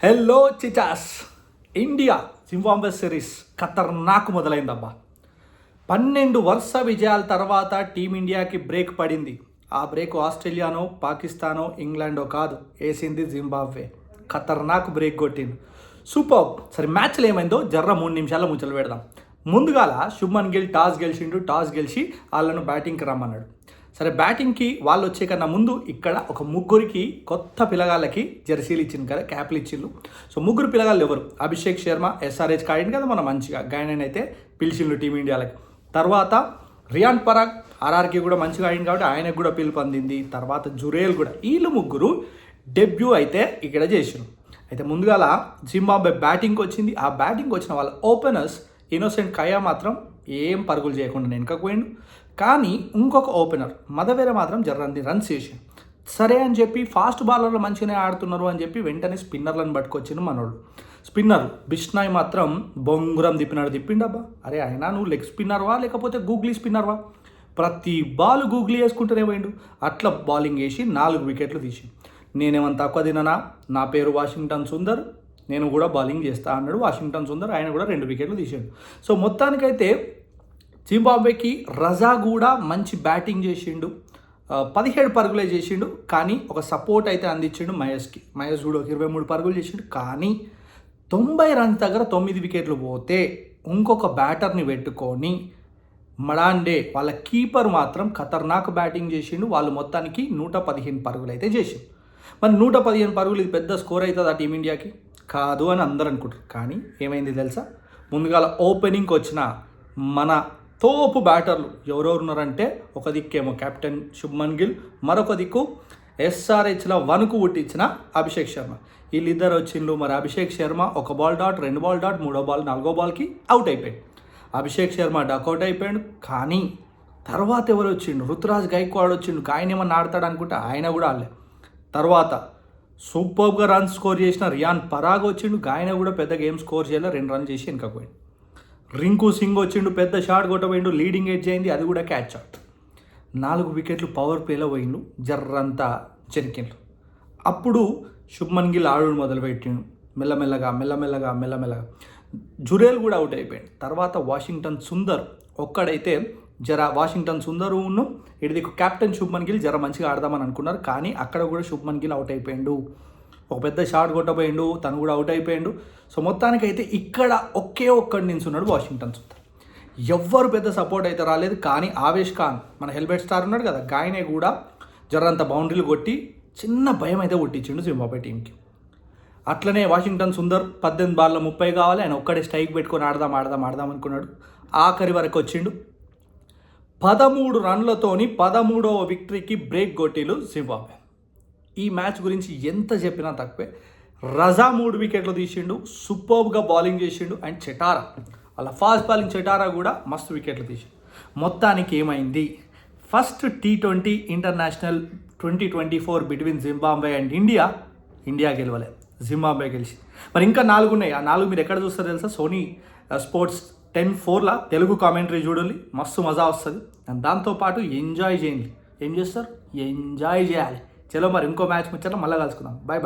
Hello చిచాస్. India Zimbabwe series ఖతర్నాక్ మొదలైందబ్బా. 12 వరుస విజయాల తర్వాత టీమిండియాకి బ్రేక్ పడింది. ఆ బ్రేక్ ఆస్ట్రేలియానో, పాకిస్తానో, ఇంగ్లాండో కాదు, వేసింది జింబాబ్వే. ఖతర్నాక్ బ్రేక్ కొట్టింది. సూపర్. సరే, మ్యాచ్లో ఏమైందో 3 నిమిషాల్లో ముచ్చలు పెడదాం. ముందుగాల శుభ్మన్ గిల్ టాస్ గెలిచి వాళ్ళను బ్యాటింగ్కి రమ్మన్నాడు. సరే, బ్యాటింగ్కి వాళ్ళు వచ్చే కన్నా ముందు ఇక్కడ ఒక ముగ్గురికి కొత్త పిల్లగాళ్ళకి జెర్సీలు ఇచ్చింది కదా, క్యాప్లు ఇచ్చిండు. సో ముగ్గురు పిల్లగాళ్ళు ఎవరు? అభిషేక్ శర్మ ఎస్ఆర్హెచ్ కాడింది కదా మనం మంచిగా, గాయనైనా అయితే పిలిచిండు టీమిండియాలకి. తర్వాత రియాన్ పరాగ్ ఆర్ఆర్కి కూడా మంచిగా ఆడింది కాబట్టి ఆయనకు కూడా పిలుపు అందింది. తర్వాత జురేల్ కూడా. వీళ్ళు ముగ్గురు డెబ్యూ అయితే ఇక్కడ చేసిరు. అయితే ముందుగాల జింబాబ్వే బ్యాటింగ్కి వచ్చింది. ఆ బ్యాటింగ్కి వచ్చిన వాళ్ళ ఓపెనర్స్ ఇన్నోసెంట్ కయా మాత్రం ఏం పరుగులు చేయకుండా వెనుకకు పోయిండు. కానీ ఇంకొక ఓపెనర్ మదవేర మాత్రం జర్రంది రన్స్ చేసిండు. సరే అని చెప్పి ఫాస్ట్ బాలర్లు మంచిగానే ఆడుతున్నారు అని చెప్పి వెంటనే స్పిన్నర్లను పట్టుకొచ్చిండు మనోడు. స్పిన్నర్ బిష్నాయ్ మాత్రం బొంగురం తిప్పిండబ్బా. అరే అయినా నువ్వు లెగ్ స్పిన్నర్వా లేకపోతే గూగ్లీ స్పిన్నర్వా? ప్రతి బాల్ గూగ్లీ వేసుకుంటూనే పోయిండు. అట్లా బౌలింగ్ వేసి 4 వికెట్లు తీసి, నేనేమన్నా తక్కువ తిననా, నా పేరు వాషింగ్టన్ సుందర్, నేను కూడా బౌలింగ్ చేస్తా అన్నాడు వాషింగ్టన్ సుందర్. ఆయన కూడా 2 వికెట్లు తీసాడు. సో మొత్తానికైతే జింబాబ్వేకి రజా కూడా మంచి బ్యాటింగ్ చేసిండు. 17 పరుగులే చేసిండు. కానీ ఒక సపోర్ట్ అయితే అందించిండు మహేష్కి. మహేష్ కూడా 23 పరుగులు చేసిండు. కానీ 90 రన్స్ దగ్గర 9 వికెట్లు పోతే ఇంకొక బ్యాటర్ని పెట్టుకొని మడాండే వాళ్ళ కీపర్ మాత్రం ఖతర్నాక్ బ్యాటింగ్ చేసిండు. వాళ్ళు మొత్తానికి 115 పరుగులు అయితే చేసిండు. మరి 115 పరుగులు ఇది పెద్ద స్కోర్ అవుతుంది ఆ టీమిండియాకి? కాదు అని అందరూ అనుకుంటారు. కానీ ఏమైంది తెలుసా? ముందుగాల ఓపెనింగ్కి వచ్చిన మన తోపు బ్యాటర్లు ఎవరెవరు ఉన్నారంటే, ఒక దిక్కేమో కెప్టెన్ శుభ్మన్ గిల్, మరొక దిక్కు ఎస్ఆర్హెచ్లో వణుకు పుట్టించిన అభిషేక్ శర్మ. వీళ్ళిద్దరు వచ్చిండ్రు. మరి Abhishek Sharma 1 ball dot, 2 ball dot, 3వ బాల్ 4వ బాల్కి అవుట్ అయిపోయాడు. అభిషేక్ శర్మ డకౌట్ అయిపోయాడు. కానీ తర్వాత ఎవరు వచ్చిండు? రుతురాజ్ గైక్వాడ్ వచ్చిండు. ఆయన ఏమన్నా ఆడతాడు అనుకుంటే ఆయన కూడా ఆడలే. తర్వాత సూపర్గా రన్స్ స్కోర్ చేసిన రియాన్ పరాగ్ వచ్చిండు. ఆయన కూడా పెద్ద గేమ్ స్కోర్ చేయాలి, 2 రన్స్ చేసి వెనకపోయిండు. రింకు సింగ్ వచ్చిండు, పెద్ద షాట్ కొట్టబోయిండు, లీడింగ్ ఎడ్జ్ అయింది, అది కూడా క్యాచ్ అవుట్. 4 వికెట్లు పవర్ ప్లేలో పోయిండు, జర్రంతా చెరికిండు. అప్పుడు శుభ్మన్ గిల్ ఆడు మొదలుపెట్టిండు. మెల్లమెల్లగా జురేల్ కూడా అవుట్ అయిపోయింది. తర్వాత వాషింగ్టన్ సుందర్ ఒక్కడైతే వాషింగ్టన్ సుందరును ఇది కెప్టెన్ శుభ్మన్ గిల్ మంచిగా ఆడదామని అనుకున్నారు. కానీ అక్కడ కూడా శుభ్మన్ గిల్ అవుట్ అయిపోయిండు. ఒక పెద్ద షాట్ కొట్టబోయిండు, తను కూడా అవుట్ అయిపోయిండు. సో మొత్తానికైతే ఇక్కడ ఒక్కడి నిల్చున్నాడు వాషింగ్టన్ సుందర్. ఎవ్వరు పెద్ద సపోర్ట్ అయితే రాలేదు. కానీ ఆవేష్ ఖాన్ మన హెల్మెట్ స్టార్ ఉన్నాడు కదా, గాయనే కూడా జరంత బౌండరీలు కొట్టి చిన్న భయం అయితే కొట్టించిండు జింబాబ్వే టీంకి. అట్లనే వాషింగ్టన్ సుందర్ 18 బాల్లో 30 కావాలి, ఆయన ఒక్కడే స్ట్రైక్ పెట్టుకొని ఆడదాం అనుకున్నాడు. ఆఖరి వరకు వచ్చిండు. 13 రన్లతోని 13వ విక్టరీకి బ్రేక్ కొట్టిలు జింబాబ్వే. ఈ మ్యాచ్ గురించి ఎంత చెప్పినా తక్కువే. రజా 3 వికెట్లు తీసిండు, సూపర్గా బౌలింగ్ చేసిండు. అండ్ చెటారా, అలా ఫాస్ట్ బౌలింగ్ చెటారా కూడా మస్తు వికెట్లు తీసిండు. మొత్తానికి ఏమైంది? First T20 international 2024 between Zimbabwe and India గెలవలే, జింబాబ్వే గెలిచి. మరి ఇంకా 4 ఉన్నాయి. ఆ 4 మీరు ఎక్కడ చూస్తారో తెలుసా? సోనీ స్పోర్ట్స్ 10/4 తెలుగు కామెంటరీ చూడాలి, మస్తు మజా వస్తుంది. అండ్ దాంతోపాటు ఎంజాయ్ చేయండి. ఏం చేస్తారు? ఎంజాయ్ చేయాలి. చలో మరి ఇంకో మ్యాచ్ ముచ్చట మళ్ళీ కలుసుకుందాం. బాయ్.